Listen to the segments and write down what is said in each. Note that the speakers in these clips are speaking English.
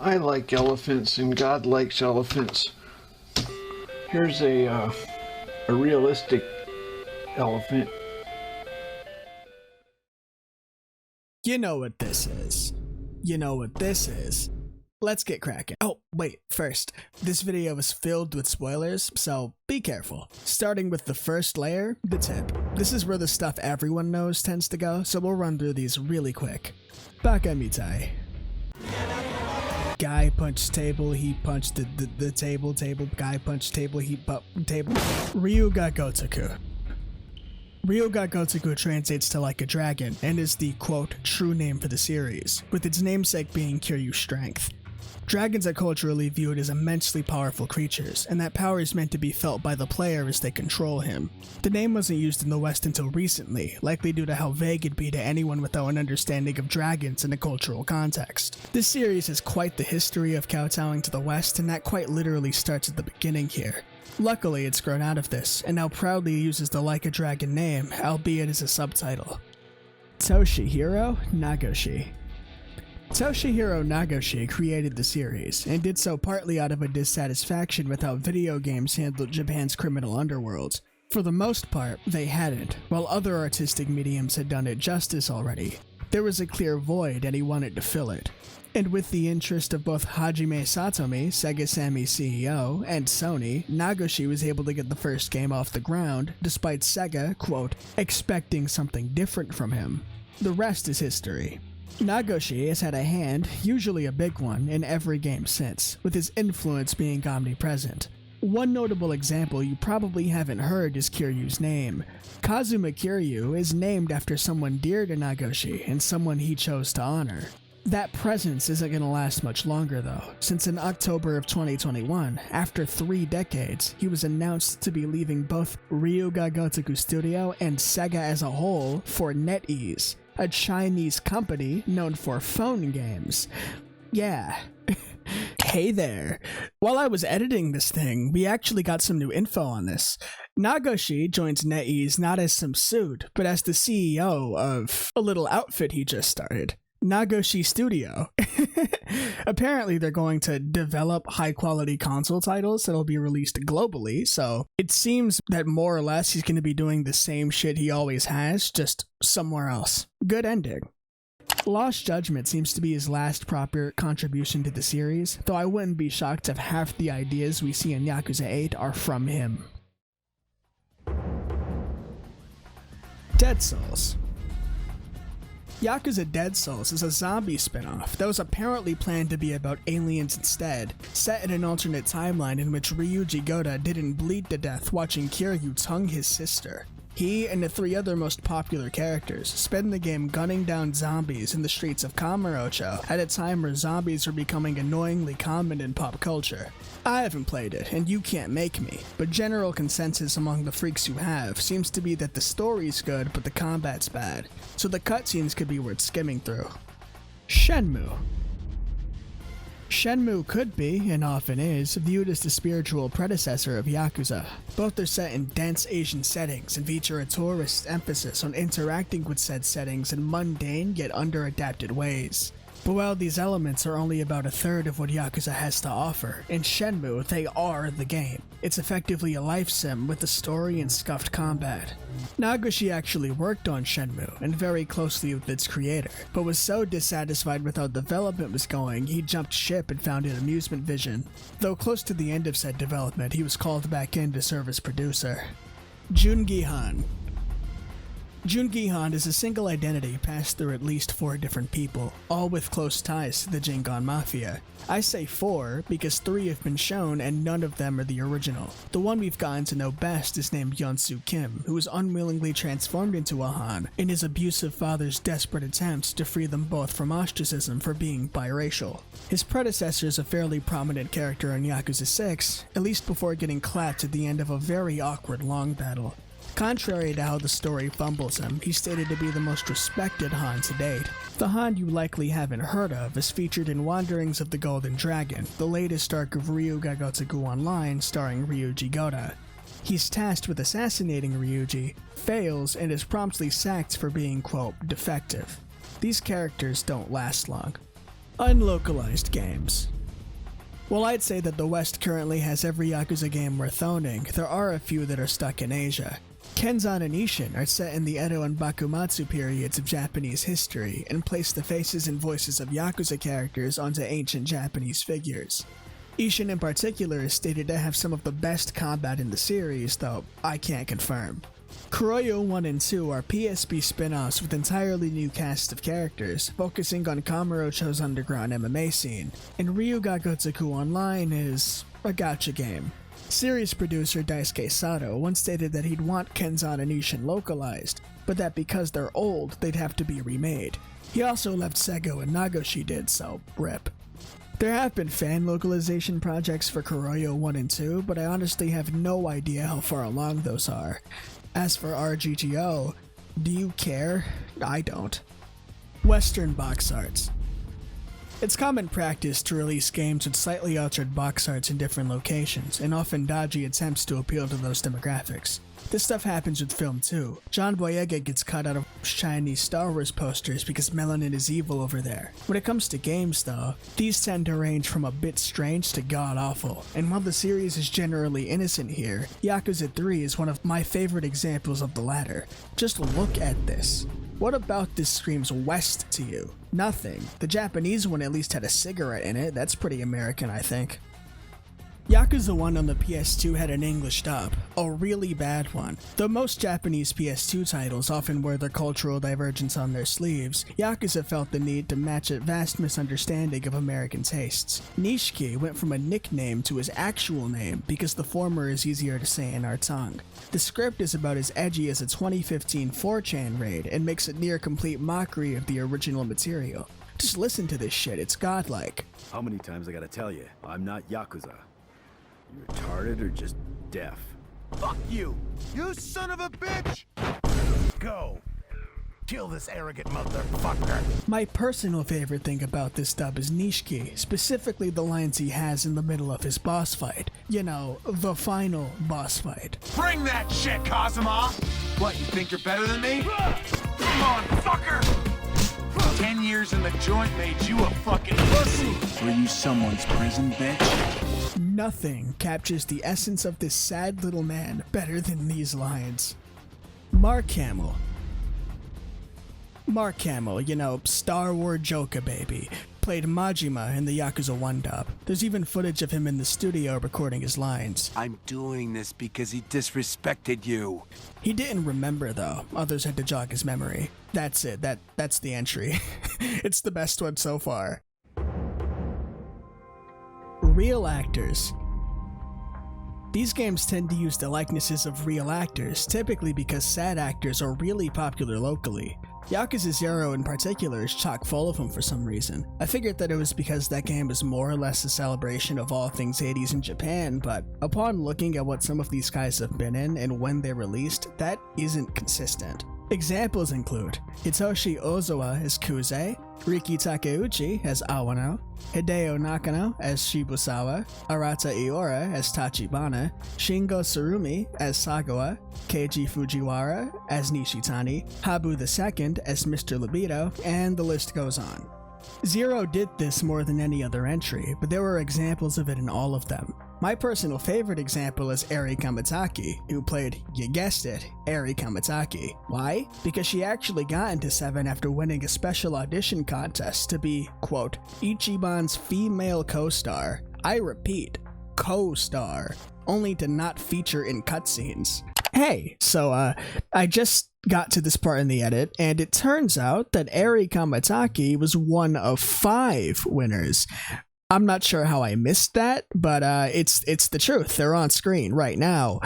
I like elephants and God likes elephants. Here's a realistic elephant. You know what this is. You know what this is. Let's get cracking. Oh, wait, first, this video is filled with spoilers, so be careful. Starting with the first layer, the tip. This is where the stuff everyone knows tends to go, so we'll run through these really quick. Bakamitai. Guy punched table, he punched the table, guy punched table, he table. Ryuga Gotoku. Ryuga Gotoku translates to like a dragon, and is the, quote, true name for the series, with its namesake being Kiryu's strength. Dragons are culturally viewed as immensely powerful creatures, and that power is meant to be felt by the player as they control him. The name wasn't used in the West until recently, likely due to how vague it'd be to anyone without an understanding of dragons in a cultural context. This series has quite the history of kowtowing to the West, and that quite literally starts at the beginning here. Luckily, it's grown out of this, and now proudly uses the Like a Dragon name, albeit as a subtitle. Toshihiro Nagoshi. Toshihiro Nagoshi created the series, and did so partly out of a dissatisfaction with how video games handled Japan's criminal underworld. For the most part, they hadn't, while other artistic mediums had done it justice already. There was a clear void, and he wanted to fill it. And with the interest of both Hajime Satomi, Sega Sammy's CEO, and Sony, Nagoshi was able to get the first game off the ground, despite Sega, quote, expecting something different from him. The rest is history. Nagoshi has had a hand, usually a big one, in every game since, with his influence being omnipresent. One notable example you probably haven't heard is Kiryu's name. Kazuma Kiryu is named after someone dear to Nagoshi and someone he chose to honor. That presence isn't gonna last much longer though, since in October of 2021, after 3 decades, he was announced to be leaving both Ryuga Gotoku Studio and Sega as a whole for NetEase, a Chinese company known for phone games. Yeah. Hey there. While I was editing this thing, we actually got some new info on this. Nagoshi joins NetEase not as some suit, but as the CEO of a little outfit he just started. Nagoshi Studio. Apparently they're going to develop high-quality console titles that'll be released globally, so it seems that more or less he's going to be doing the same shit he always has, just somewhere else. Good ending. Lost Judgment seems to be his last proper contribution to the series, though I wouldn't be shocked if half the ideas we see in Yakuza 8 are from him. Dead Souls. Yakuza Dead Souls is a zombie spin-off that was apparently planned to be about aliens instead, set in an alternate timeline in which Ryuji Goda didn't bleed to death watching Kiryu tongue his sister. He and the 3 other most popular characters spend the game gunning down zombies in the streets of Kamurocho at a time where zombies are becoming annoyingly common in pop culture. I haven't played it, and you can't make me, but general consensus among the freaks who have seems to be that the story's good but the combat's bad, so the cutscenes could be worth skimming through. Shenmue. Shenmue could be, and often is, viewed as the spiritual predecessor of Yakuza. Both are set in dense Asian settings and feature a tourist's emphasis on interacting with said settings in mundane yet under-adapted ways. But while these elements are only about a third of what Yakuza has to offer, in Shenmue they are the game. It's effectively a life sim with a story and scuffed combat. Nagoshi actually worked on Shenmue and very closely with its creator, but was so dissatisfied with how development was going he jumped ship and founded Amusement Vision. Though close to the end of said development, he was called back in to serve as producer. Jungihan. Jungihan is a single identity passed through at least 4 different people, all with close ties to the Jingon Mafia. I say 4 because 3 have been shown and none of them are the original. The one we've gotten to know best is named Yonsu Kim, who was unwillingly transformed into a Han in his abusive father's desperate attempt to free them both from ostracism for being biracial. His predecessor is a fairly prominent character in Yakuza 6, at least before getting clapped at the end of a very awkward long battle. Contrary to how the story fumbles him, he's stated to be the most respected Han to date. The Han you likely haven't heard of is featured in Wanderings of the Golden Dragon, the latest arc of Ryuga Gotoku Online starring Ryuji Goda. He's tasked with assassinating Ryuji, fails, and is promptly sacked for being, quote, defective. These characters don't last long. Unlocalized games. While I'd say that the West currently has every Yakuza game worth owning, there are a few that are stuck in Asia. Kenzan and Ishin are set in the Edo and Bakumatsu periods of Japanese history and place the faces and voices of Yakuza characters onto ancient Japanese figures. Ishin in particular is stated to have some of the best combat in the series, though I can't confirm. Kuroyo 1 and 2 are PSP spin-offs with entirely new casts of characters, focusing on Kamurocho's underground MMA scene, and Ryuga Gotoku Online is a gacha game. Series producer Daisuke Sato once stated that he'd want Kenzan and Ishin localized, but that because they're old, they'd have to be remade. He also left Sego and Nagoshi did, so rip. There have been fan localization projects for Kuroyo 1 and 2, but I honestly have no idea how far along those are. As for RGGO, do you care? I don't. Western box arts. It's common practice to release games with slightly altered box arts in different locations, and often dodgy attempts to appeal to those demographics. This stuff happens with film too. John Boyega gets cut out of Chinese Star Wars posters because melanin is evil over there. When it comes to games though, these tend to range from a bit strange to god-awful, and while the series is generally innocent here, Yakuza 3 is one of my favorite examples of the latter. Just look at this. What about this screams West to you? Nothing. The Japanese one at least had a cigarette in it. That's pretty American, I think. Yakuza 1 on the PS2 had an English dub, a really bad one. Though most Japanese PS2 titles often wear their cultural divergence on their sleeves, Yakuza felt the need to match a vast misunderstanding of American tastes. Nishiki went from a nickname to his actual name because the former is easier to say in our tongue. The script is about as edgy as a 2015 4chan raid and makes a near complete mockery of the original material. Just listen to this shit, it's godlike. How many times I gotta tell you, I'm not Yakuza. You retarded or just deaf? Fuck you! You son of a bitch! Go! Kill this arrogant motherfucker! My personal favorite thing about this dub is Nishiki, specifically the lines he has in the middle of his boss fight. You know, the final boss fight. Bring that shit, Kazuma! What, you think you're better than me? Come on, fucker! 10 years in the joint made you a fucking pussy! Were you someone's prison bitch? Nothing captures the essence of this sad little man better than these lines. Mark Hamill, you know, Star Wars Joker baby, played Majima in the Yakuza 1 dub. There's even footage of him in the studio recording his lines. I'm doing this because he disrespected you. He didn't remember though, others had to jog his memory. That's it, that's the entry. It's the best one so far. Real actors. These games tend to use the likenesses of real actors, typically because sad actors are really popular locally. Yakuza 0 in particular is chock full of them for some reason. I figured that it was because that game is more or less a celebration of all things 80s in Japan, but upon looking at what some of these guys have been in and when they released, that isn't consistent. Examples include Hitoshi Ozawa as Kuze, Riki Takeuchi as Awano, Hideo Nakano as Shibusawa, Arata Iora as Tachibana, Shingo Tsurumi as Sagawa, Keiji Fujiwara as Nishitani, Habu II as Mr. Libido, and the list goes on. Zero did this more than any other entry, but there were examples of it in all of them. My personal favorite example is Eri Kamitaki, who played, you guessed it, Eri Kamitaki. Why? Because she actually got into 7 after winning a special audition contest to be, quote, Ichiban's female co-star. I repeat, co-star, only to not feature in cutscenes. Hey, so I just got to this part in the edit, and it turns out that Eri Kamitaki was one of 5 winners. I'm not sure how I missed that, but it's the truth. They're on screen right now.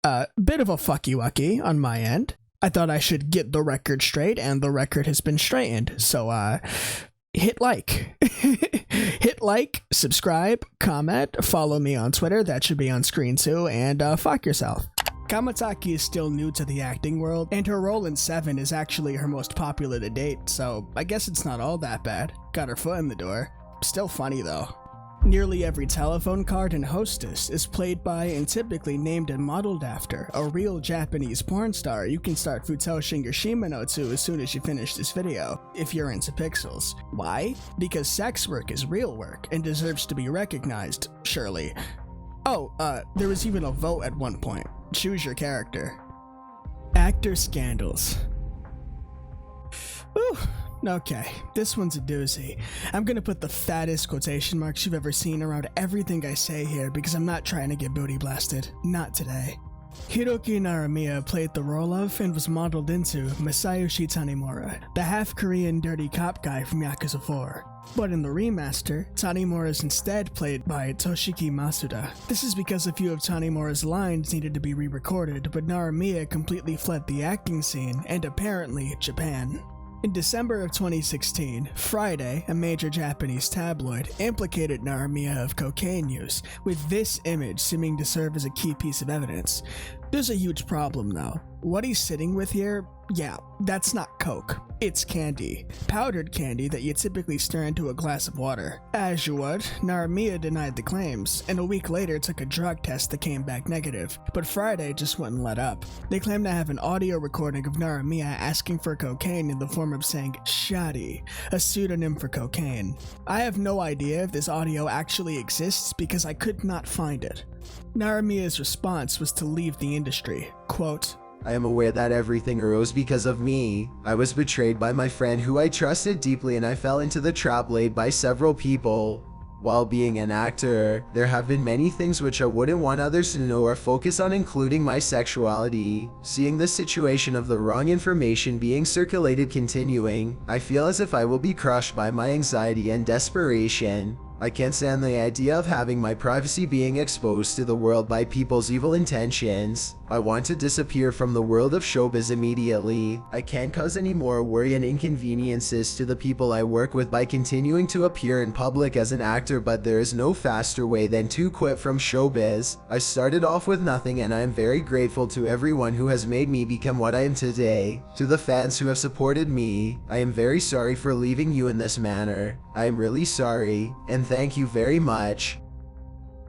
Bit of a fucky-wucky on my end. I thought I should get the record straight, and the record has been straightened. So hit like. Hit like, subscribe, comment, follow me on Twitter. That should be on screen too, and fuck yourself. Kamitaki is still new to the acting world, and her role in 7 is actually her most popular to date, so I guess it's not all that bad. Got her foot in the door. Still funny though. Nearly every telephone card and hostess is played by and typically named and modeled after a real Japanese porn star you can start Futoshing your Shimano to as soon as you finish this video, if you're into pixels. Why? Because sex work is real work and deserves to be recognized, surely. Oh, there was even a vote at one point. Choose your character. Actor scandals. Whew. Okay, this one's a doozy. I'm gonna put the fattest quotation marks you've ever seen around everything I say here because I'm not trying to get booty blasted. Not today. Hiroki Naramiya played the role of and was modeled into Masayoshi Tanimura, the half-Korean dirty cop guy from Yakuza 4. But in the remaster, Tanimura is instead played by Toshiki Masuda. This is because a few of Tanimura's lines needed to be re-recorded, but Naramiya completely fled the acting scene and apparently Japan. In December of 2016, Friday, a major Japanese tabloid, implicated Naramiya of cocaine use, with this image seeming to serve as a key piece of evidence. There's a huge problem though. What he's sitting with here, yeah, that's not coke. It's candy. Powdered candy that you typically stir into a glass of water. As you would, Naramiya denied the claims, and a week later took a drug test that came back negative, but Friday just wouldn't let up. They claim to have an audio recording of Naramiya asking for cocaine in the form of saying "shoddy," a pseudonym for cocaine. I have no idea if this audio actually exists because I could not find it. Naramiya's response was to leave the industry. Quote, I am aware that everything arose because of me. I was betrayed by my friend who I trusted deeply, and I fell into the trap laid by several people. While being an actor, there have been many things which I wouldn't want others to know or focus on, including my sexuality. Seeing the situation of the wrong information being circulated continuing, I feel as if I will be crushed by my anxiety and desperation. I can't stand the idea of having my privacy being exposed to the world by people's evil intentions. I want to disappear from the world of showbiz immediately. I can't cause any more worry and inconveniences to the people I work with by continuing to appear in public as an actor, but there is no faster way than to quit from showbiz. I started off with nothing, and I am very grateful to everyone who has made me become what I am today. To the fans who have supported me, I am very sorry for leaving you in this manner. I am really sorry, and thank you very much.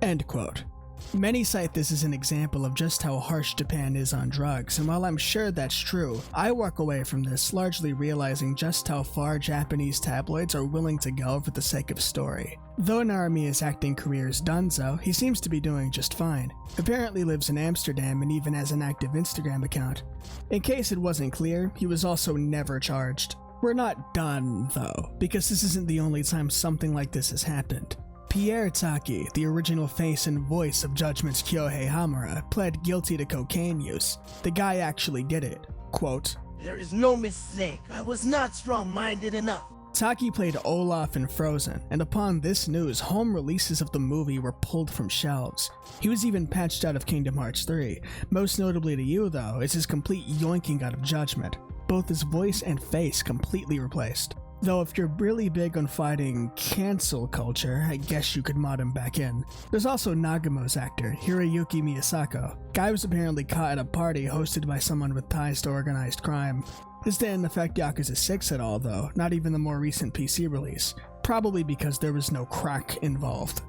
End quote. Many cite this as an example of just how harsh Japan is on drugs, and while I'm sure that's true, I walk away from this largely realizing just how far Japanese tabloids are willing to go for the sake of story. Though Naramiya's acting career is done so, he seems to be doing just fine. Apparently lives in Amsterdam and even has an active Instagram account. In case it wasn't clear, he was also never charged. We're not done, though, because this isn't the only time something like this has happened. Pierre Taki, the original face and voice of Judgment's Kyohei Hamura, pled guilty to cocaine use. The guy actually did it. Quote, There is no mistake. I was not strong-minded enough. Taki played Olaf in Frozen, and upon this news, home releases of the movie were pulled from shelves. He was even patched out of Kingdom Hearts 3. Most notably to you, though, is his complete yoinking out of Judgment. Both his voice and face completely replaced. Though if you're really big on fighting cancel culture, I guess you could mod him back in. There's also Nagamo's actor, Hiroyuki Miyasako. Guy was apparently caught at a party hosted by someone with ties to organized crime. This didn't affect Yakuza 6 at all though, not even the more recent PC release. Probably because there was no crack involved.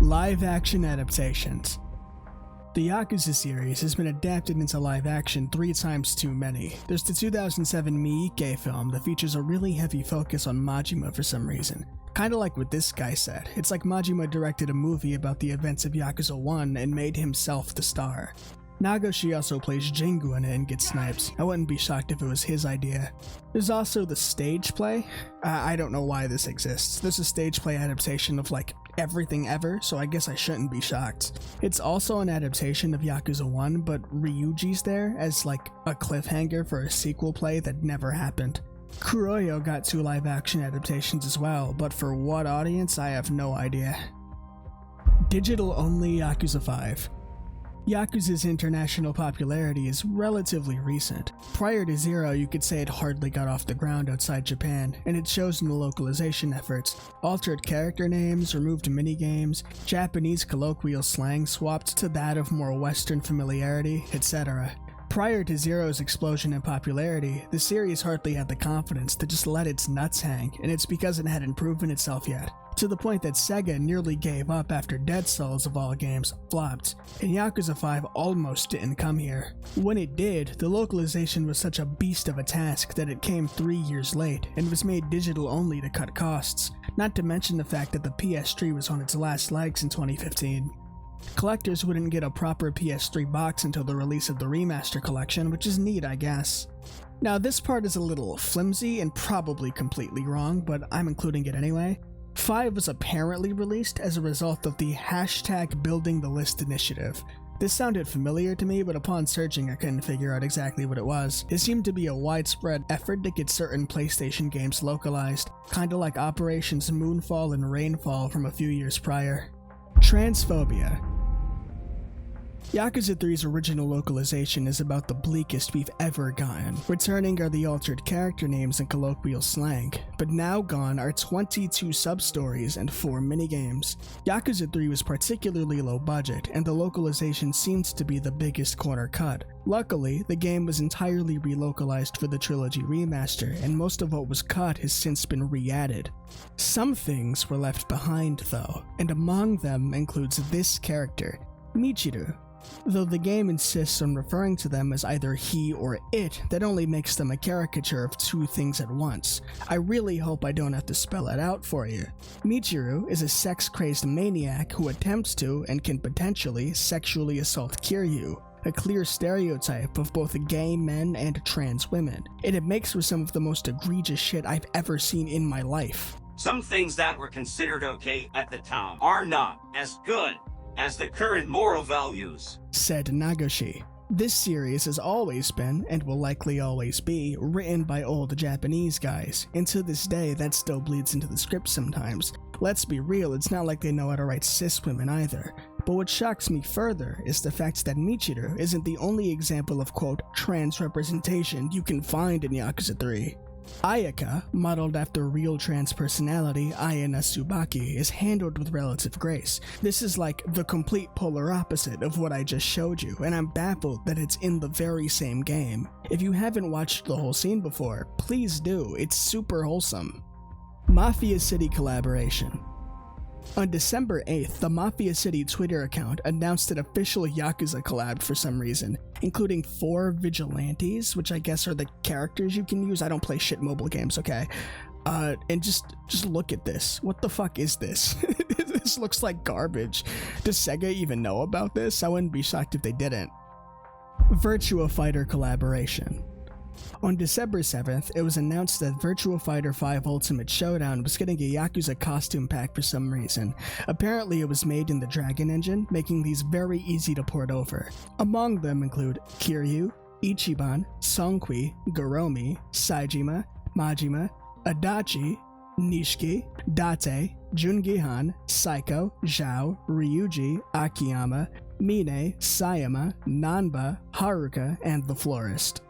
Live action adaptations. The Yakuza series has been adapted into live action 3 times too many. There's the 2007 Miike film that features a really heavy focus on Majima for some reason. Kinda like what this guy said, it's like Majima directed a movie about the events of Yakuza 1 and made himself the star. Nagoshi also plays Jingu in it and gets snipes. I wouldn't be shocked if it was his idea. There's also the stage play. I don't know why this exists. There's a stage play adaptation of like everything ever, so I guess I shouldn't be shocked. It's also an adaptation of Yakuza 1, but Ryuji's there as like a cliffhanger for a sequel play that never happened. Kuroyo got 2 live action adaptations as well, but for what audience I have no idea. Digital only Yakuza 5. Yakuza's international popularity is relatively recent. Prior to Zero, you could say it hardly got off the ground outside Japan, and it shows in the localization efforts. Altered character names, removed minigames, Japanese colloquial slang swapped to that of more Western familiarity, etc. Prior to Zero's explosion in popularity, the series hardly had the confidence to just let its nuts hang, and it's because it hadn't proven itself yet. to the point that Sega nearly gave up after Dead Cells of all games flopped, and Yakuza 5 almost didn't come here. When it did, the localization was such a beast of a task that it came 3 years late and was made digital only to cut costs, not to mention the fact that the PS3 was on its last legs in 2015. Collectors wouldn't get a proper PS3 box until the release of the remaster collection, which is neat, I guess. Now, this part is a little flimsy and probably completely wrong, but I'm including it anyway. 5 was apparently released as a result of the hashtag Building the List initiative. This sounded familiar to me, but upon searching I couldn't figure out exactly what it was. It seemed to be a widespread effort to get certain PlayStation games localized, kinda like Operations Moonfall and Rainfall from a few years prior. Transphobia. Yakuza 3's original localization is about the bleakest we've ever gotten. Returning are the altered character names and colloquial slang, but now gone are 22 sub-stories and 4 minigames. Yakuza 3 was particularly low budget, and the localization seems to be the biggest corner cut. Luckily, the game was entirely relocalized for the Trilogy remaster, and most of what was cut has since been re-added. Some things were left behind though, and among them includes this character, Michiru. Though the game insists on referring to them as either he or it, that only makes them a caricature of two things at once. I really hope I don't have to spell it out for you. Michiru is a sex-crazed maniac who attempts to, and can potentially, sexually assault Kiryu, a clear stereotype of both gay men and trans women, and it makes for some of the most egregious shit I've ever seen in my life. Some things that were considered okay at the time are not as good as the current moral values, said Nagoshi. This series has always been, and will likely always be, written by old Japanese guys, and to this day that still bleeds into the script sometimes. Let's be real, it's not like they know how to write cis women either. But what shocks me further is the fact that Michiru isn't the only example of quote trans representation you can find in Yakuza 3. Ayaka, modeled after real trans personality Ayana Tsubaki, is handled with relative grace. This is like the complete polar opposite of what I just showed you, and I'm baffled that it's in the very same game. If you haven't watched the whole scene before, please do, it's super wholesome. Mafia City collaboration. On December 8th, the Mafia City Twitter account announced an official Yakuza collab for some reason, including 4 vigilantes, which I guess are the characters you can use. I don't play shit mobile games, okay? And just look at this. What the fuck is this? This looks like garbage. Does Sega even know about this? I wouldn't be shocked if they didn't. Virtua Fighter collaboration. On December 7th, it was announced that Virtua Fighter 5 Ultimate Showdown was getting a Yakuza costume pack for some reason. Apparently it was made in the Dragon engine, making these very easy to port over. Among them include Kiryu, Ichiban, Songkui, Goromi, Saejima, Majima, Adachi, Nishiki, Date, Jungihan, Saiko, Zhao, Ryuji, Akiyama, Mine, Sayama, Nanba, Haruka, and the Florist.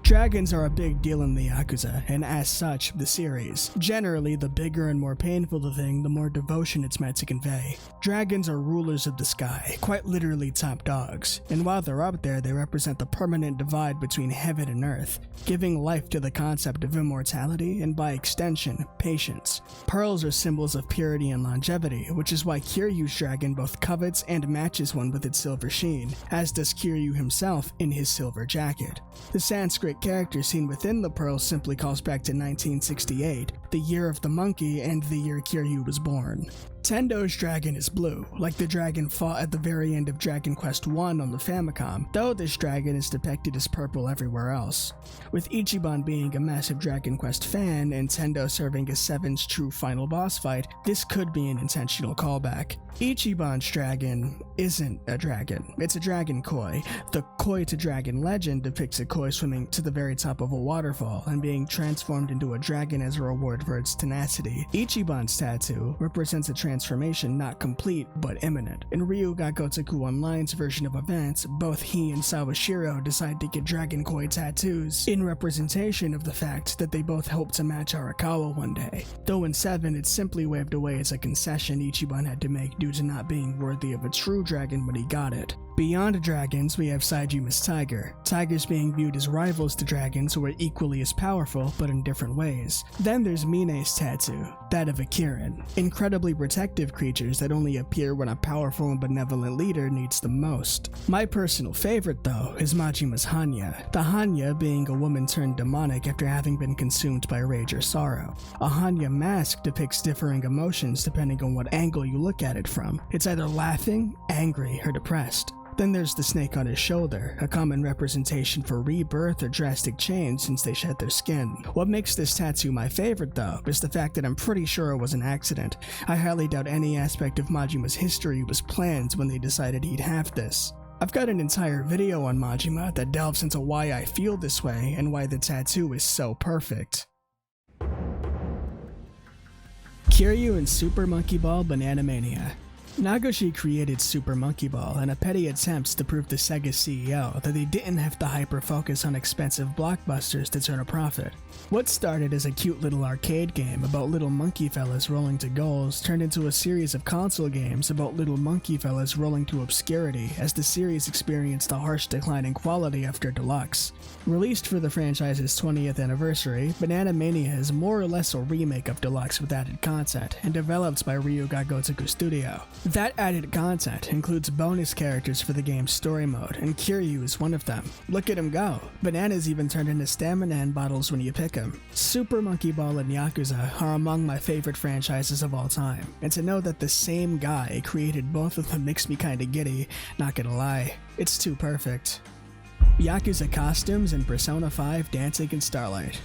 Dragons are a big deal in the Yakuza, and as such, the series. Generally, the bigger and more painful the thing, the more devotion it's meant to convey. Dragons are rulers of the sky, quite literally top dogs, and while they're up there, they represent the permanent divide between heaven and earth, giving life to the concept of immortality and, by extension, patience. Pearls are symbols of purity and longevity, which is why Kiryu's dragon both covets and matches one with its silver sheen, as does Kiryu himself in his silver jacket. The Sanskrit character seen within the pearl simply calls back to 1968, the year of the monkey and the year Kiryu was born. Tendo's dragon is blue, like the dragon fought at the very end of Dragon Quest I on the Famicom, though this dragon is depicted as purple everywhere else. With Ichiban being a massive Dragon Quest fan and Tendo serving as 7's true final boss fight, this could be an intentional callback. Ichiban's dragon isn't a dragon, it's a dragon koi. The koi to dragon legend depicts a koi swimming to the very top of a waterfall and being transformed into a dragon as a reward for its tenacity. Ichiban's tattoo represents a transformation not complete but imminent. In Ryuga Gotoku Online's version of events, both he and Sawashiro decide to get Dragon Koi tattoos in representation of the fact that they both hope to match Arakawa one day, though in 7 it's simply waved away as a concession Ichiban had to make due to not being worthy of a true dragon when he got it. Beyond dragons, we have Saijima's tiger, tigers being viewed as rivals to dragons who are equally as powerful but in different ways. Then there's Mine's tattoo, that of a Kirin, incredibly protective creatures that only appear when a powerful and benevolent leader needs them most. My personal favorite though is Majima's Hanya, the Hanya being a woman turned demonic after having been consumed by rage or sorrow. A Hanya mask depicts differing emotions depending on what angle you look at it from. It's either laughing, angry, or depressed. Then there's the snake on his shoulder, a common representation for rebirth or drastic change since they shed their skin. What makes this tattoo my favorite though, is the fact that I'm pretty sure it was an accident. I highly doubt any aspect of Majima's history was planned when they decided he'd have this. I've got an entire video on Majima that delves into why I feel this way and why the tattoo is so perfect. Kiryu and Super Monkey Ball Banana Mania. Nagoshi created Super Monkey Ball in a petty attempt to prove to Sega's CEO that they didn't have to hyper-focus on expensive blockbusters to turn a profit. What started as a cute little arcade game about little monkey fellas rolling to goals turned into a series of console games about little monkey fellas rolling to obscurity as the series experienced a harsh decline in quality after Deluxe. Released for the franchise's 20th anniversary, Banana Mania is more or less a remake of Deluxe with added content, and developed by Ryuga Gotoku Studio. That added content includes bonus characters for the game's story mode, and Kiryu is one of them. Look at him go. Bananas even turned into stamina bottles when you pick him. Super Monkey Ball and Yakuza are among my favorite franchises of all time, and to know that the same guy created both of them makes me kinda giddy, not gonna lie. It's too perfect. Yakuza costumes in Persona 5 Dancing in Starlight.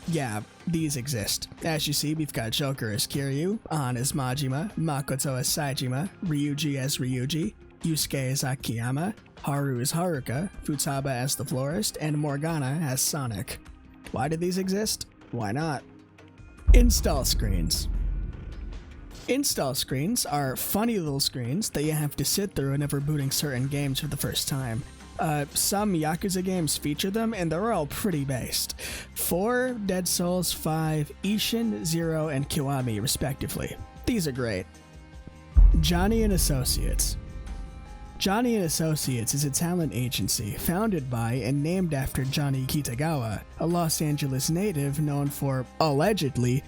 Yeah, these exist. As you see, we've got Joker as Kiryu, An as Majima, Makoto as Saejima, Ryuji as Ryuji, Yusuke as Akiyama, Haru as Haruka, Futaba as the Florist, and Morgana as Sonic. Why do these exist? Why not? Install screens. Install screens are funny little screens that you have to sit through whenever booting certain games for the first time. Some Yakuza games feature them, and they're all pretty based. 4, Dead Souls, 5, Ishin, 0, and Kiwami, respectively. These are great. Johnny & Associates. Johnny & Associates is a talent agency founded by and named after Johnny Kitagawa, a Los Angeles native known for, allegedly,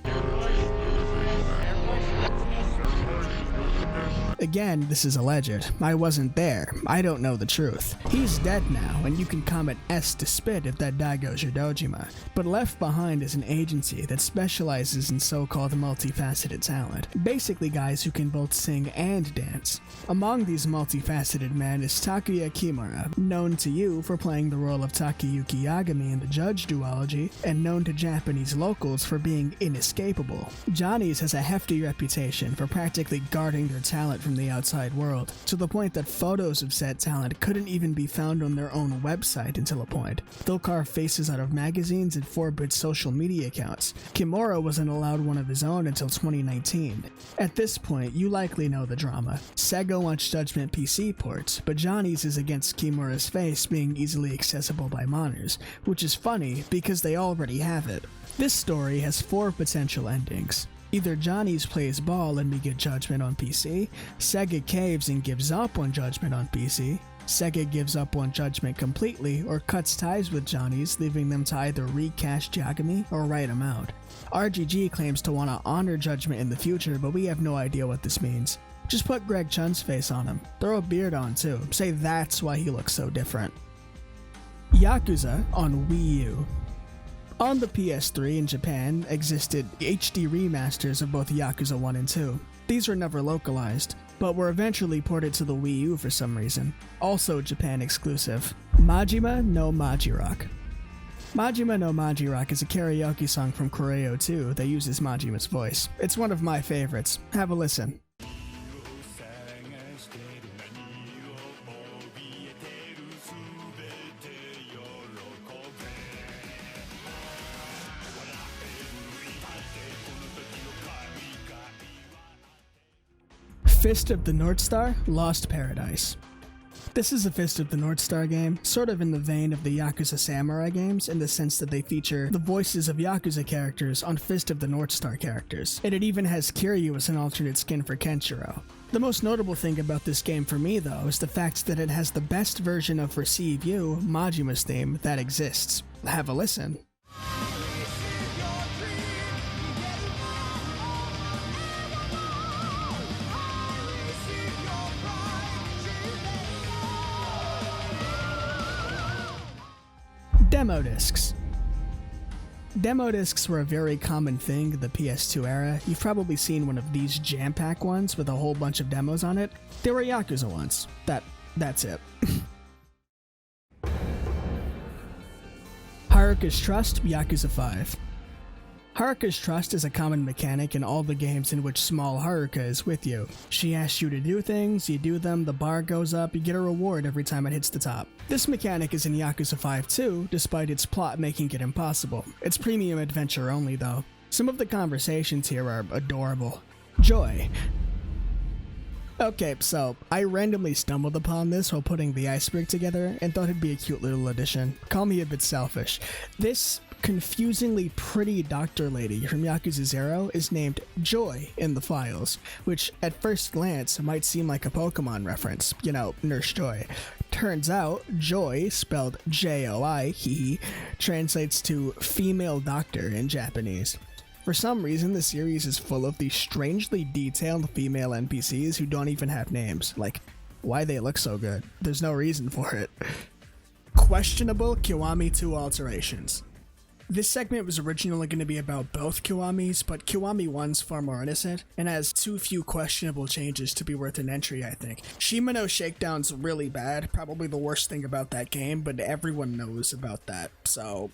again, this is alleged. I wasn't there. I don't know the truth. He's dead now, and you can comment S to spit if that Daigo's your dojima. But left behind is an agency that specializes in so-called multifaceted talent. Basically guys who can both sing and dance. Among these multifaceted men is Takuya Kimura, known to you for playing the role of Takayuki Yagami in the Judge duology, and known to Japanese locals for being inescapable. Johnny's has a hefty reputation for practically guarding their talent from the outside world, to the point that photos of said talent couldn't even be found on their own website until a point. They'll carve faces out of magazines and forbid social media accounts. Kimura wasn't allowed one of his own until 2019. At this point, you likely know the drama. Sega wants Judgment PC ports, but Johnny's is against Kimura's face being easily accessible by modders, which is funny because they already have it. This story has 4 potential endings. Either Johnny's plays ball and we get Judgment on PC, Sega caves and gives up on Judgment on PC, Sega gives up on Judgment completely or cuts ties with Johnny's, leaving them to either recast Yagami or write him out. RGG claims to want to honor Judgment in the future, but we have no idea what this means. Just put Greg Chun's face on him. Throw a beard on too. Say that's why he looks so different. Yakuza on Wii U. On the PS3 in Japan existed HD remasters of both Yakuza 1 and 2. These were never localized, but were eventually ported to the Wii U for some reason. Also Japan exclusive. Majima no Majirock. Majima no Majirock is a karaoke song from Koreo 2 that uses Majima's voice. It's one of my favorites. Have a listen. Fist of the North Star, Lost Paradise. This is a Fist of the North Star game, sort of in the vein of the Yakuza Samurai games in the sense that they feature the voices of Yakuza characters on Fist of the North Star characters, and it even has Kiryu as an alternate skin for Kenshiro. The most notable thing about this game for me, though, is the fact that it has the best version of Receive You, Majima's theme, that exists. Have a listen. Demo discs. Demo discs were a very common thing in the PS2 era. You've probably seen one of these jam pack ones with a whole bunch of demos on it. They were Yakuza ones. That's it. Haruka's Trust, Yakuza 5. Haruka's Trust is a common mechanic in all the games in which small Haruka is with you. She asks you to do things, you do them, the bar goes up, you get a reward every time it hits the top. This mechanic is in Yakuza 5 too, despite its plot making it impossible. It's premium adventure only though. Some of the conversations here are adorable. Joy. Okay, so I randomly stumbled upon this while putting the Iceberg together and thought it'd be a cute little addition. Call me a bit selfish. This confusingly pretty doctor lady from Yakuza 0 is named Joy in the files, which at first glance might seem like a Pokemon reference, you know, Nurse Joy. Turns out, Joy, spelled J-O-I, translates to female doctor in Japanese. For some reason, the series is full of these strangely detailed female NPCs who don't even have names. Like, why they look so good? There's no reason for it. Questionable Kiwami 2 alterations. This segment was originally going to be about both Kiwamis, but Kiwami 1's far more innocent, and has too few questionable changes to be worth an entry, I think. Shimano Shakedown's really bad, probably the worst thing about that game, but everyone knows about that, so...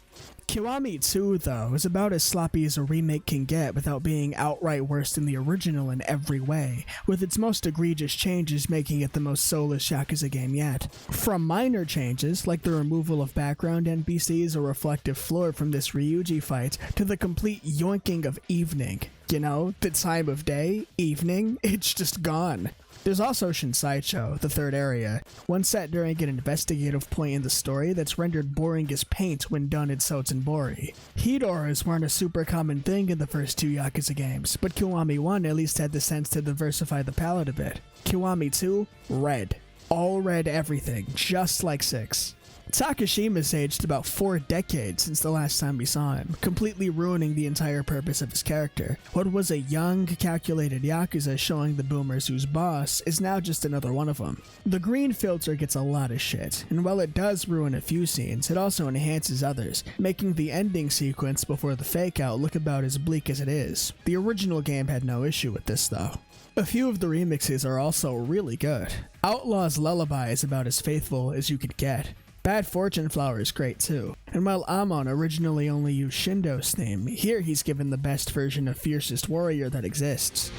Kiwami 2, though, is about as sloppy as a remake can get without being outright worse than the original in every way, with its most egregious changes making it the most soulless Yakuza game yet. From minor changes, like the removal of background NPCs or reflective floor from this Ryuji fight, to the complete yoinking of evening. You know, the time of day, evening, it's just gone. There's also Shinsaicho, the third area, one set during an investigative point in the story that's rendered boring as paint when done in Sotenbori. Heat-auras weren't a super common thing in the first two Yakuza games, but Kiwami 1 at least had the sense to diversify the palette a bit. Kiwami 2, red. All red everything, just like 6. Takashima's aged about 4 decades since the last time we saw him, completely ruining the entire purpose of his character. What was a young, calculated Yakuza showing the boomers who's boss is now just another one of them. The green filter gets a lot of shit, and while it does ruin a few scenes, it also enhances others, making the ending sequence before the fake-out look about as bleak as it is. The original game had no issue with this though. A few of the remixes are also really good. Outlaw's Lullaby is about as faithful as you could get. Bad Fortune Flower is great too, and while Amon originally only used Shindo's theme, here he's given the best version of Fiercest Warrior that exists.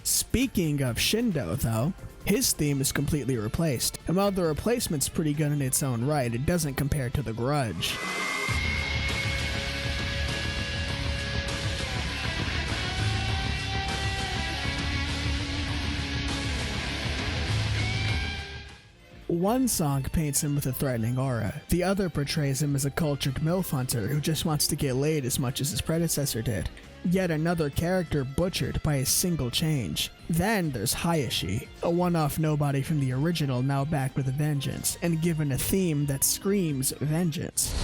Speaking of Shindo though, his theme is completely replaced, and while the replacement's pretty good in its own right, it doesn't compare to The Grudge. One song paints him with a threatening aura, the other portrays him as a cultured MILF hunter who just wants to get laid as much as his predecessor did. Yet another character butchered by a single change. Then there's Hayashi, a one-off nobody from the original now back with a vengeance, and given a theme that screams vengeance.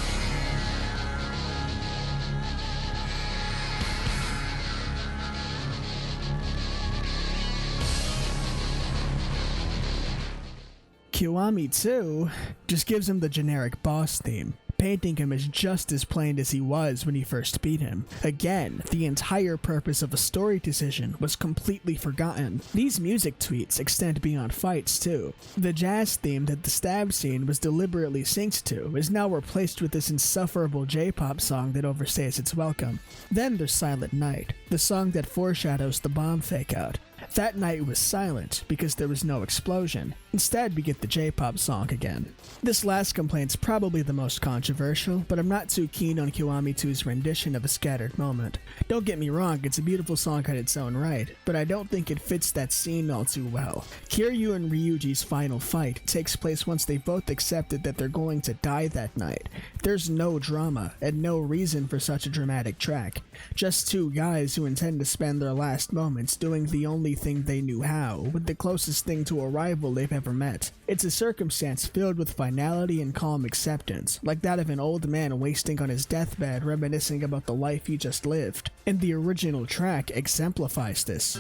Kiwami 2 just gives him the generic boss theme, painting him as just as plain as he was when he first beat him. Again, the entire purpose of a story decision was completely forgotten. These music tweaks extend beyond fights too. The jazz theme that the stab scene was deliberately synced to is now replaced with this insufferable J-pop song that overstays its welcome. Then there's Silent Night, the song that foreshadows the bomb fake-out. That night was silent because there was no explosion. Instead, we get the J-pop song again. This last complaint's probably the most controversial, but I'm not too keen on Kiwami 2's rendition of A Scattered Moment. Don't get me wrong, it's a beautiful song on its own right, but I don't think it fits that scene all too well. Kiryu and Ryuji's final fight takes place once they both accepted that they're going to die that night. There's no drama, and no reason for such a dramatic track. Just two guys who intend to spend their last moments doing the only thing they knew how, with the closest thing to a rival they've ever met. It's a circumstance filled with finality and calm acceptance, like that of an old man wasting on his deathbed reminiscing about the life he just lived. And the original track exemplifies this.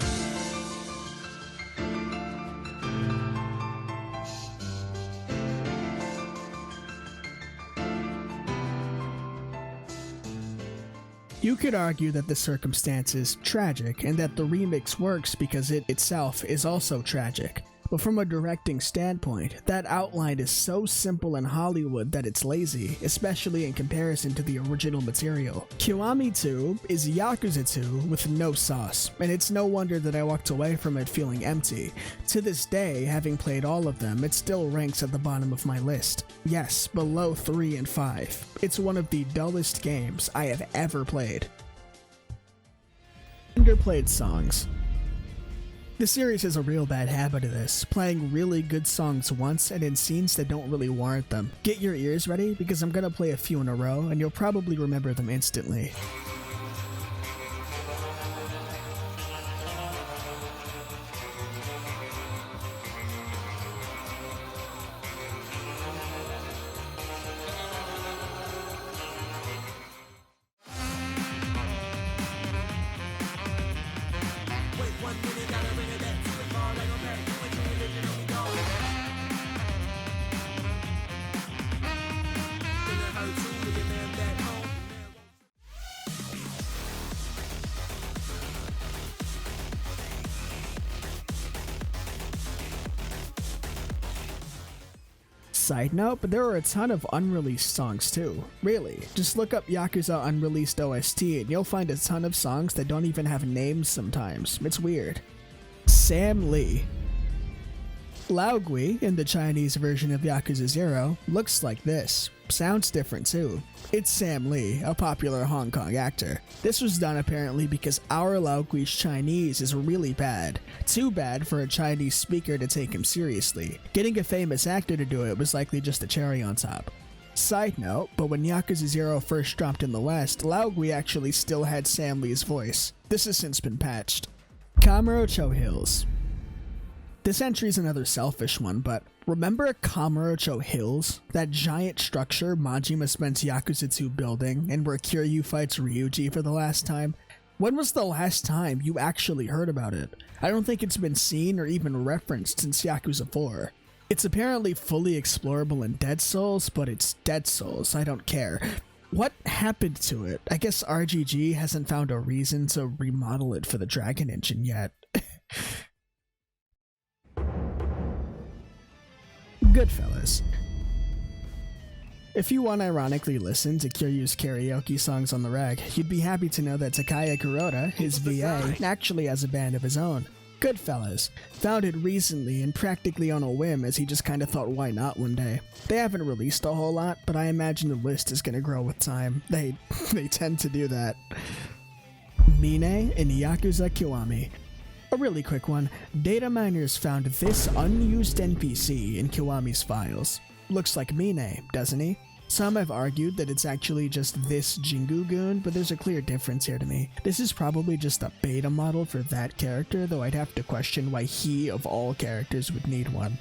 You could argue that the circumstance is tragic, and that the remix works because it itself is also tragic. But from a directing standpoint, that outline is so simple in Hollywood that it's lazy, especially in comparison to the original material. Kiwami 2 is Yakuza 2 with no sauce, and it's no wonder that I walked away from it feeling empty. To this day, having played all of them, it still ranks at the bottom of my list. Yes, below 3 and 5. It's one of the dullest games I have ever played. Underplayed songs. The series has a real bad habit of this, playing really good songs once and in scenes that don't really warrant them. Get your ears ready, because I'm gonna play a few in a row and you'll probably remember them instantly. Side note, but there are a ton of unreleased songs too. Really, just look up Yakuza unreleased OST and you'll find a ton of songs that don't even have names sometimes. It's weird. Sam Lee. Laogui, in the Chinese version of Yakuza 0, looks like this. Sounds different too. It's Sam Lee, a popular Hong Kong actor. This was done apparently because our Laogui's Chinese is really bad. Too bad for a Chinese speaker to take him seriously. Getting a famous actor to do it was likely just a cherry on top. Side note, but when Yakuza 0 first dropped in the West, Laogui actually still had Sam Lee's voice. This has since been patched. Kamurocho Hills. This entry's another selfish one, but remember Kamurocho Hills? That giant structure Majima spends Yakuza 2 building, and where Kiryu fights Ryuji for the last time? When was the last time you actually heard about it? I don't think it's been seen or even referenced since Yakuza 4. It's apparently fully explorable in Dead Souls, but it's Dead Souls, I don't care. What happened to it? I guess RGG hasn't found a reason to remodel it for the Dragon Engine yet. Goodfellas. If you unironically listen to Kiryu's karaoke songs on the rag, you'd be happy to know that Takaya Kuroda, his VA, actually has a band of his own. Goodfellas. Founded recently and practically on a whim, as he just kinda thought why not one day. They haven't released a whole lot, but I imagine the list is gonna grow with time. They tend to do that. Mine in Yakuza Kiwami. A really quick one. Data miners found this unused NPC in Kiwami's files. Looks like Mine, doesn't he? Some have argued that it's actually just this Jingu goon, but there's a clear difference here to me. This is probably just a beta model for that character, though I'd have to question why he, of all characters, would need one.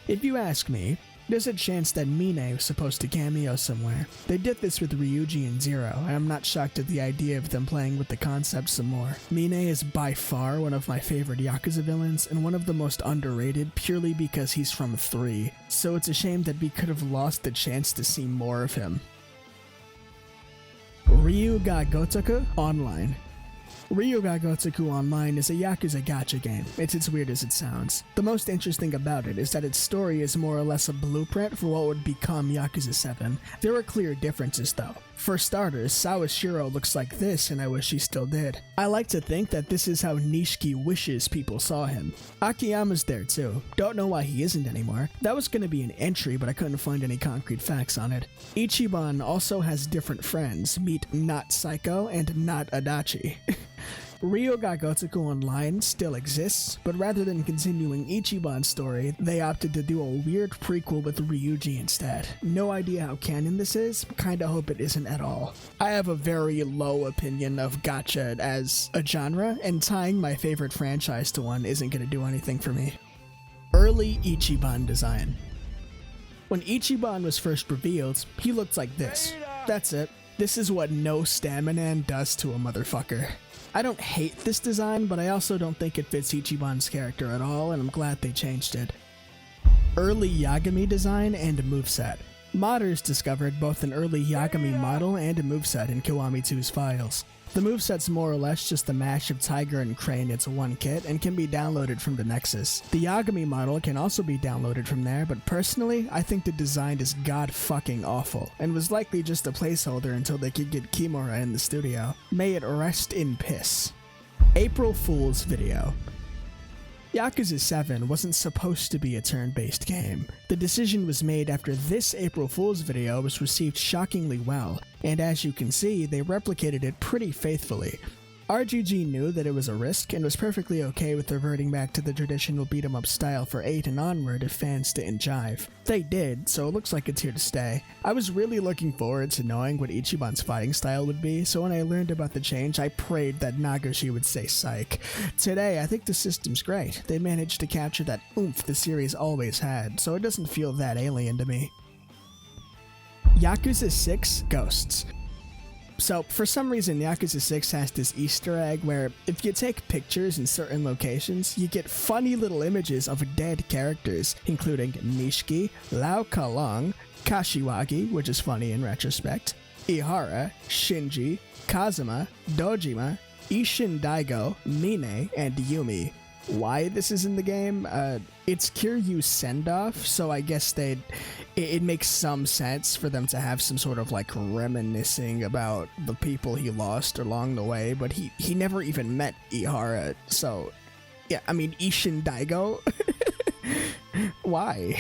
If you ask me, there's a chance that Mine was supposed to cameo somewhere. They did this with Ryuji in 0, and I'm not shocked at the idea of them playing with the concept some more. Mine is by far one of my favorite Yakuza villains, and one of the most underrated purely because he's from 3, so it's a shame that we could have lost the chance to see more of him. Ryu ga Gotoku Online. Ryuga Gotoku Online is a Yakuza gacha game. It's as weird as it sounds. The most interesting about it is that its story is more or less a blueprint for what would become Yakuza 7. There are clear differences though. For starters, Sawashiro looks like this and I wish he still did. I like to think that this is how Nishiki wishes people saw him. Akiyama's there too. Don't know why he isn't anymore. That was gonna be an entry, but I couldn't find any concrete facts on it. Ichiban also has different friends. Meet Not Psycho and Not Adachi. Ryuga Gotoku Online still exists, but rather than continuing Ichiban's story, they opted to do a weird prequel with Ryuji instead. No idea how canon this is, kinda hope it isn't at all. I have a very low opinion of gacha as a genre, and tying my favorite franchise to one isn't gonna do anything for me. Early Ichiban design. When Ichiban was first revealed, he looked like this. That's it. This is what no Staminan does to a motherfucker. I don't hate this design, but I also don't think it fits Ichiban's character at all, and I'm glad they changed it. Early Yagami design and moveset. Modders discovered both an early Yagami model and a moveset in Kiwami 2's files. The moveset's more or less just a mash of Tiger and Crane into one kit and can be downloaded from the Nexus. The Yagami model can also be downloaded from there, but personally, I think the design is god-fucking awful, and was likely just a placeholder until they could get Kimura in the studio. May it rest in piss. April Fool's video. Yakuza 7 wasn't supposed to be a turn-based game. The decision was made after this April Fool's video was received shockingly well, and as you can see, they replicated it pretty faithfully. RGG knew that it was a risk and was perfectly okay with reverting back to the traditional beat-em-up style for 8 and onward if fans didn't jive. They did, so it looks like it's here to stay. I was really looking forward to knowing what Ichiban's fighting style would be, so when I learned about the change, I prayed that Nagashi would say psych. Today, I think the system's great. They managed to capture that oomph the series always had, so it doesn't feel that alien to me. Yakuza 6 Ghosts. So, for some reason, Yakuza 6 has this Easter egg where if you take pictures in certain locations, you get funny little images of dead characters, including Nishiki, Lao Kalong, Kashiwagi, which is funny in retrospect, Ihara, Shinji, Kazuma, Dojima, Ishin Daigo, Mine, and Yumi. Why this is in the game? It's Kiryu's send-off, so I guess it makes some sense for them to have some sort of like reminiscing about the people he lost along the way, but he never even met Ihara, so yeah, I mean Ishin Daigo? Why?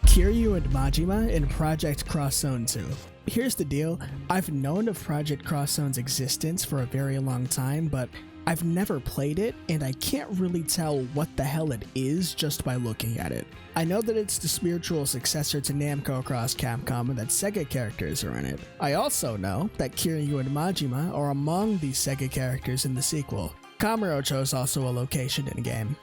Kiryu and Majima in Project Cross Zone 2. Here's the deal, I've known of Project Cross Zone's existence for a very long time, but I've never played it, and I can't really tell what the hell it is just by looking at it. I know that it's the spiritual successor to Namco Cross Capcom and that Sega characters are in it. I also know that Kiryu and Majima are among these Sega characters in the sequel. Kamurocho is also a location in the game.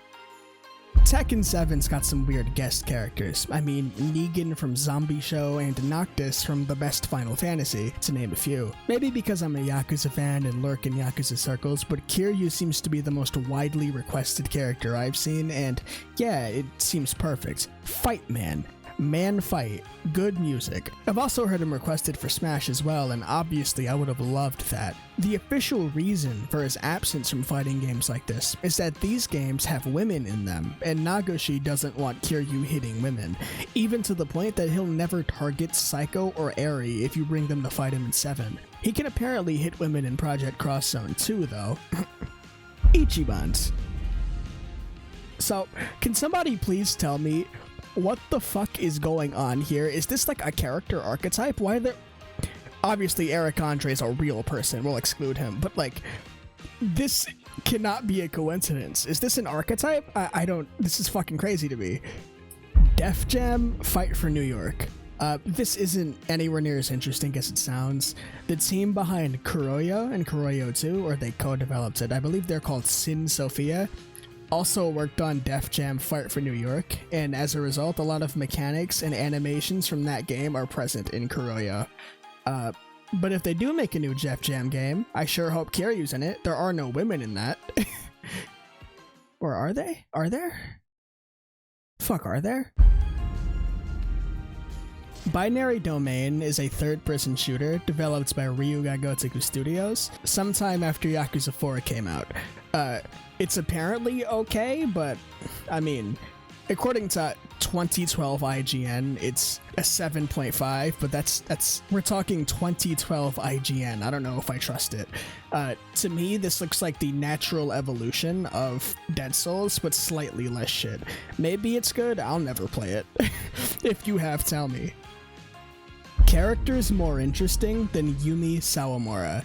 Tekken 7's got some weird guest characters. I mean, Negan from Zombie Show and Noctis from the best Final Fantasy, to name a few. Maybe because I'm a Yakuza fan and lurk in Yakuza circles, but Kiryu seems to be the most widely requested character I've seen, and yeah, it seems perfect. Fight Man. Man fight. Good music. I've also heard him requested for Smash as well, and obviously I would have loved that. The official reason for his absence from fighting games like this is that these games have women in them, and Nagashi doesn't want Kiryu hitting women, even to the point that he'll never target Psycho or Eri if you bring them to fight him in 7. He can apparently hit women in Project Cross Zone 2 though. Ichibans. So, can somebody please tell me what the fuck is going on here? Is this like a character archetype? Why are there... Obviously, Eric Andre is a real person. We'll exclude him. But, like, this cannot be a coincidence. Is this an archetype? I don't... This is fucking crazy to me. Def Jam, Fight for New York. This isn't anywhere near as interesting as it sounds. The team behind Kuroyo and Kuroyo 2, or they co-developed it, I believe they're called Sin Sophia, also worked on Def Jam Fight for New York, and as a result, a lot of mechanics and animations from that game are present in Kuroyo. But if they do make a new Def Jam game, I sure hope Kiryu's in it. There are no women in that. Or are they? Are there? Fuck, are there? Binary Domain is a third-person shooter developed by Ryuga Gotoku Studios sometime after Yakuza 4 came out. It's apparently okay, but, I mean, according to 2012 IGN, it's a 7.5, but that's we're talking 2012 IGN. I don't know if I trust it. To me, this looks like the natural evolution of Dead Souls, but slightly less shit. Maybe it's good, I'll never play it. If you have, tell me. Characters more interesting than Yumi Sawamura.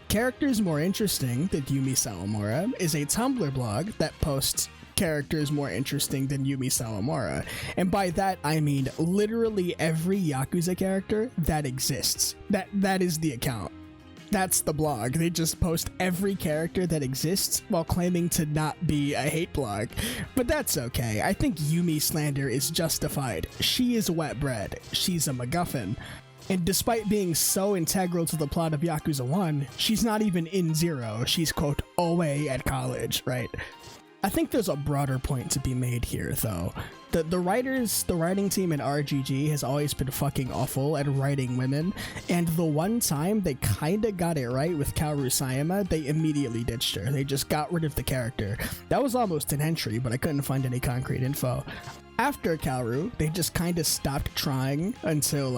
Characters More Interesting Than Yumi Sawamura is a Tumblr blog that posts characters more interesting than Yumi Sawamura. And by that, I mean literally every Yakuza character that exists. That is the account. That's the blog. They just post every character that exists while claiming to not be a hate blog. But that's okay. I think Yumi slander is justified. She is wet bread. She's a MacGuffin. And despite being so integral to the plot of Yakuza 1, she's not even in Zero. She's, quote, away at college, right? I think there's a broader point to be made here, though. The writing team at RGG has always been fucking awful at writing women, and the one time they kinda got it right with Kaoru Sayama, they immediately ditched her. They just got rid of the character. That was almost an entry, but I couldn't find any concrete info. After Kaoru, they just kinda stopped trying until,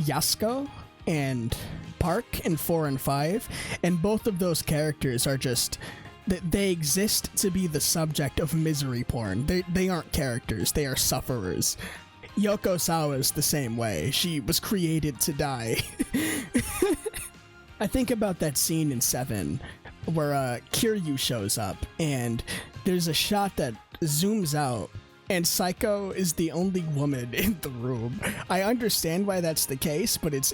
Yasuko and Park in 4 and 5, and both of those characters are just... They exist to be the subject of misery porn. They aren't characters, they are sufferers. Yoko Sawa's the same way. She was created to die. I think about that scene in 7 where Kiryu shows up and there's a shot that zooms out and Cinco is the only woman in the room. I understand why that's the case, but it's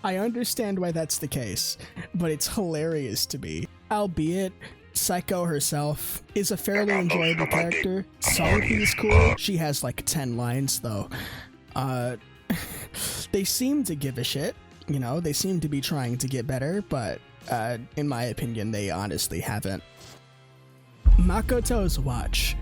I understand why that's the case, but it's hilarious to me. Albeit, Cinco herself is a fairly enjoyable character. Saruki is cool. She has like 10 lines though. They seem to give a shit, you know, they seem to be trying to get better, but in my opinion, they honestly haven't. Makoto's watch.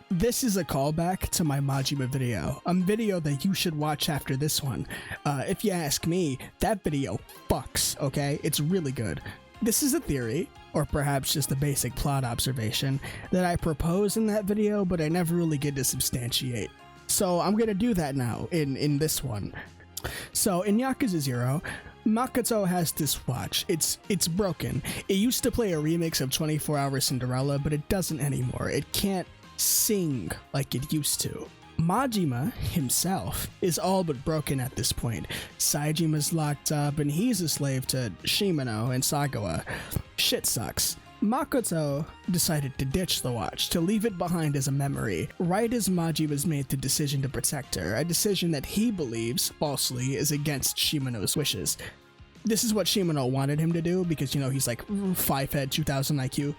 This is a callback to my Majima video, a video that you should watch after this one. If you ask me, that video fucks, okay? It's really good. This is a theory, or perhaps just a basic plot observation, that I propose in that video, but I never really get to substantiate. So I'm gonna do that now, in this one. So, in Yakuza 0, Makoto has this watch. It's broken. It used to play a remix of 24 Hour Cinderella, but it doesn't anymore. It can't sing like it used to. Majima himself is all but broken at this point. Saijima's locked up and he's a slave to Shimano and Sagawa. Shit sucks. Makoto decided to ditch the watch, to leave it behind as a memory, right as Majima's made the decision to protect her, a decision that he believes, falsely, is against Shimano's wishes. This is what Shimano wanted him to do because, you know, he's like 5 head, 2000 IQ.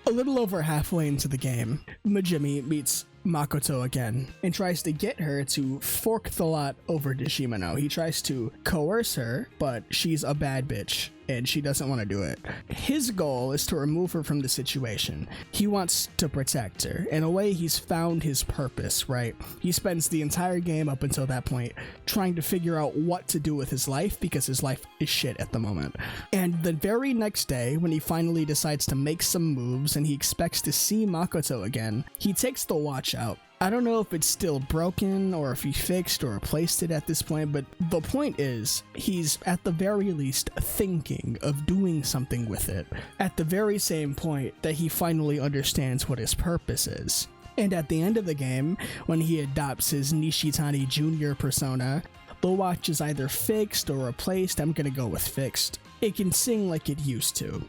A little over halfway into the game, Majima meets Makoto again and tries to get her to fork the lot over to Shimano. He tries to coerce her, but she's a bad bitch and she doesn't want to do it. His goal is to remove her from the situation. He wants to protect her. In a way, he's found his purpose, right? He spends the entire game up until that point trying to figure out what to do with his life because his life is shit at the moment. And the very next day, when he finally decides to make some moves and he expects to see Makoto again, he takes the watch out. I don't know if it's still broken or if he fixed or replaced it at this point, but the point is, he's at the very least thinking of doing something with it, at the very same point that he finally understands what his purpose is. And at the end of the game, when he adopts his Nishitani Jr. persona, the watch is either fixed or replaced. I'm gonna go with fixed. It can sing like it used to.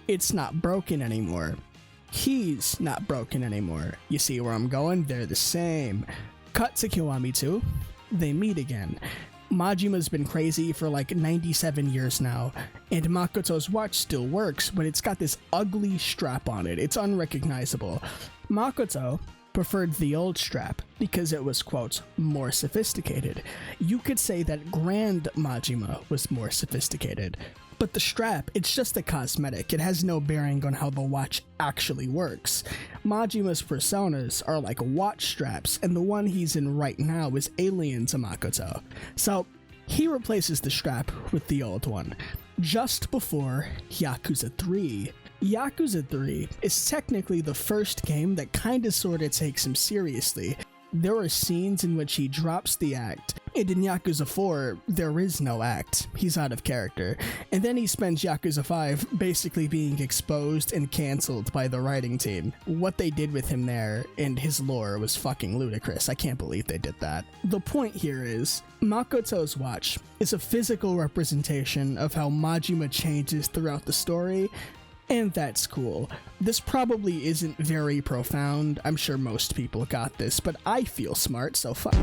It's not broken anymore. He's not broken anymore. You see where I'm going? They're the same. Cut to Kiwami 2. They meet again. Majima's been crazy for like 97 years now, and Makoto's watch still works, but it's got this ugly strap on it. It's unrecognizable. Makoto preferred the old strap because it was, quote, more sophisticated. You could say that Grand Majima was more sophisticated. But the strap, it's just a cosmetic. It has no bearing on how the watch actually works. Majima's personas are like watch straps, and the one he's in right now is alien to Makoto. So he replaces the strap with the old one, just before Yakuza 3. Yakuza 3 is technically the first game that kinda sorta takes him seriously. There are scenes in which he drops the act, and in Yakuza 4, there is no act. He's out of character. And then he spends Yakuza 5 basically being exposed and cancelled by the writing team. What they did with him there and his lore was fucking ludicrous. I can't believe they did that. The point here is, Makoto's watch is a physical representation of how Majima changes throughout the story, and that's cool. This probably isn't very profound. I'm sure most people got this, but I feel smart, so fuck.